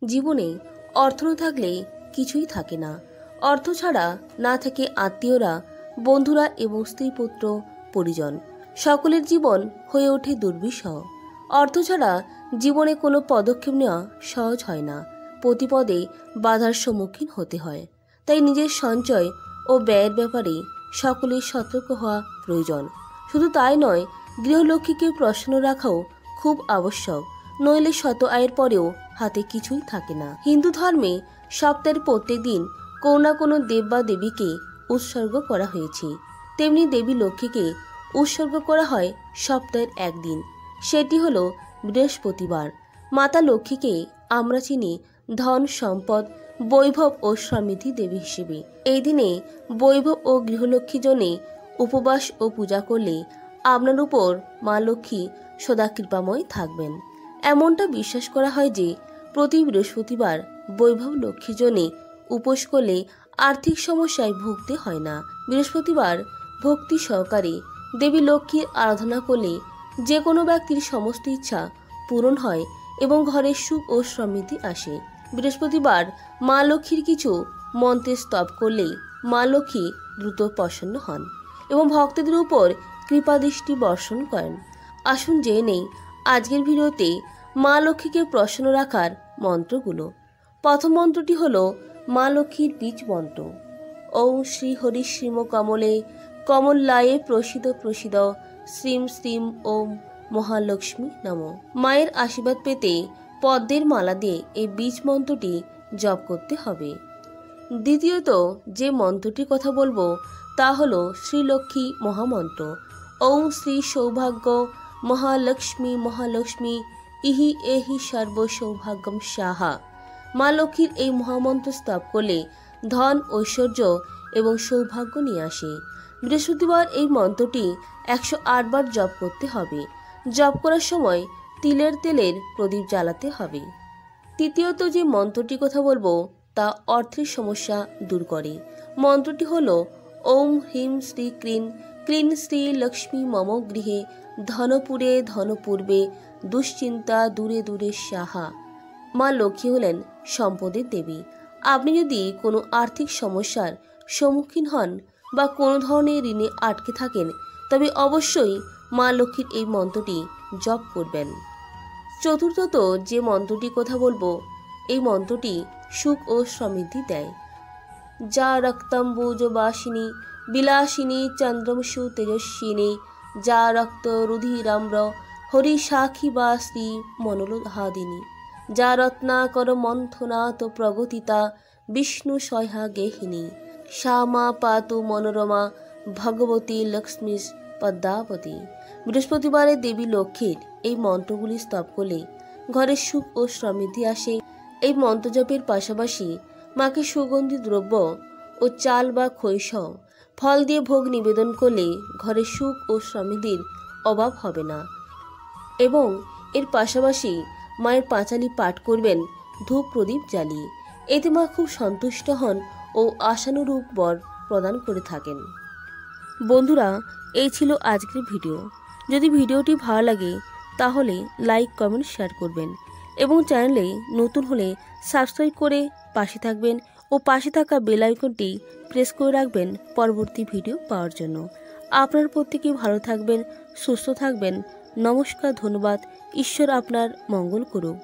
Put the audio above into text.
জীবনে অর্থ না থাকলে কিছুই থাকে না। অর্থ ছাড়া না থাকে আত্মীয়রা, বন্ধুরা এবং স্ত্রীপুত্র পরিজন। সকলের জীবন হয়ে ওঠে দুর্বিষহ। অর্থ ছাড়া জীবনে কোনো পদক্ষেপ নেওয়া সহজ হয় না। প্রতিপদে বাধার সম্মুখীন হতে হয়। তাই নিজের সঞ্চয় ও ব্যয়ের ব্যাপারে সকলের সতর্ক হওয়া প্রয়োজন। শুধু তাই নয়, গৃহলক্ষ্মীকে প্রসন্ন রাখাও খুব আবশ্যক। নইলে শত আয়ের পরেও হাতে কিছুই থাকে না। হিন্দু ধর্মে সপ্তাহের প্রত্যেক দিন কোনো না কোনো দেব বা দেবীকে উৎসর্গ করা হয়েছে। তেমনি দেবী লক্ষ্মীকে উৎসর্গ করা হয় সপ্তাহের একদিন, সেটি হলো বৃহস্পতিবার। মাতা লক্ষ্মীকে আমরা চিনি ধন, সম্পদ, বৈভব ও সমৃদ্ধি দেবী হিসেবে। এই দিনে বৈভব ও গৃহলক্ষ্মীর জন্য উপবাস ও পূজা করলে আপনার উপর মা লক্ষ্মী সদা কৃপাময় থাকবেন। এমনটা বিশ্বাস করা হয় যে প্রতি বৃহস্পতিবার বৈভব লক্ষ্মীর জন্য উপোস করলে আর্থিক সমস্যায় ভুগতে হয় না। বৃহস্পতিবার ভক্তি সহকারে দেবী লক্ষ্মীর আরাধনা করলে যে কোনো ব্যক্তির সমস্ত ইচ্ছা পূরণ হয় এবং ঘরে সুখ ও সমৃদ্ধি আসে। বৃহস্পতিবার মা লক্ষ্মীর কিছু মন্ত্রের স্তব করলে মা লক্ষ্মী দ্রুত প্রসন্ন হন এবং ভক্তদের উপর কৃপাদৃষ্টি বর্ষণ করেন। আসুন জেনে নেই আজকের ভিডিওতে মা লক্ষ্মীকে প্রসন্ন রাখার মন্ত্রগুলো। প্রথম মন্ত্রটি হলো মা লক্ষ্মীর বীজ মন্ত্র। ওম শ্রী হরি শ্রীম কমলে কমলায়ে প্রসিদ প্রসিদ শ্রীম শ্রীম ওম মহালক্ষ্মী নমঃ। মায়ের আশীর্বাদ পেতে পদ্মের মালা দিয়ে এই বীজ মন্ত্রটি জপ করতে হবে। দ্বিতীয়ত যে মন্ত্রটির কথা বলবো তা হলো শ্রীলক্ষ্মী মহামন্ত্র। ওম শ্রী সৌভাগ্য মহালক্ষ্মী মহালক্ষ্মী ইহি এহি সর্ব সৌভাগ্যম সাহা। মা লক্ষ্মীর এই মহামন্ত্র স্তব করলে ধন, ঐশ্বর্য এবং সৌভাগ্য নিয়ে আসে। বৃহস্পতিবার এই মন্ত্রটি 108 বার জপ করতে হবে। জপ করার সময় তিলের তেলের প্রদীপ জ্বালাতে হবে। তৃতীয়ত যে মন্ত্রটির কথা বলবো তা অর্থের সমস্যা দূর করে। মন্ত্রটি হলো ওম হ্রিম শ্রী ক্লীন ক্লীন শ্রী লক্ষ্মী মম গৃহে ধনপুরে ধনপূর্বে দুশ্চিন্তা দূরে দূরে সাহা। মা লক্ষ্মী হলেন সম্পদের দেবী। আপনি যদি কোনো আর্থিক সমস্যার সম্মুখীন হন বা কোনো ধরনের ঋণে আটকে থাকেন, তবে অবশ্যই মা লক্ষ্মীর এই মন্ত্রটি জপ করবেন। চতুর্থত যে মন্ত্রটির কথা বলবো এই মন্ত্রটি সুখ ও সমৃদ্ধি দেয়। যা রক্তম্বুজবাসিনী বিলাসিনী চন্দ্রমসু তেজস্বিনী যা রক্ত রুধিরাম্র হরি সাক্ষী বা শ্রী মনোলহাদিনী যা রত্নাকর মন্থনাত প্রগতিতা বিষ্ণু সহ্যা গেহিনী শ্যামা পাতু মনোরমা ভগবতী লক্ষ্মী পদ্মাবতী। বৃহস্পতিবারে দেবী লক্ষ্মীর এই মন্ত্রগুলি স্তব করলে ঘরে সুখ ও সমৃদ্ধি আসে। এই মন্ত্রজপের পাশাপাশি মাকে সুগন্ধি দ্রব্য ও চাল বা খৈসহ ফল দিয়ে ভোগ নিবেদন করলে ঘরে সুখ ও সমৃদ্ধির অভাব হবে না। এবং এর পাশাপাশি মায়ের পাঁচালি পাঠ করবেন ধূপ প্রদীপ জ্বালিয়ে। এতে মা খুব সন্তুষ্ট হন ও আশানুরূপ বর প্রদান করে থাকেন। বন্ধুরা, এই ছিল আজকের ভিডিও। যদি ভিডিওটি ভালো লাগে তাহলে লাইক, কমেন্ট, শেয়ার করবেন এবং চ্যানেলে নতুন হলে সাবস্ক্রাইব করে পাশে থাকবেন ও পাশে থাকা বেল আইকনটি প্রেস করে রাখবেন পরবর্তী ভিডিও পাওয়ার জন্য। আপনার প্রত্যেকেই ভালো থাকবেন, সুস্থ থাকবেন। নমস্কার, ধন্যবাদ। ঈশ্বর আপনার মঙ্গল করুক।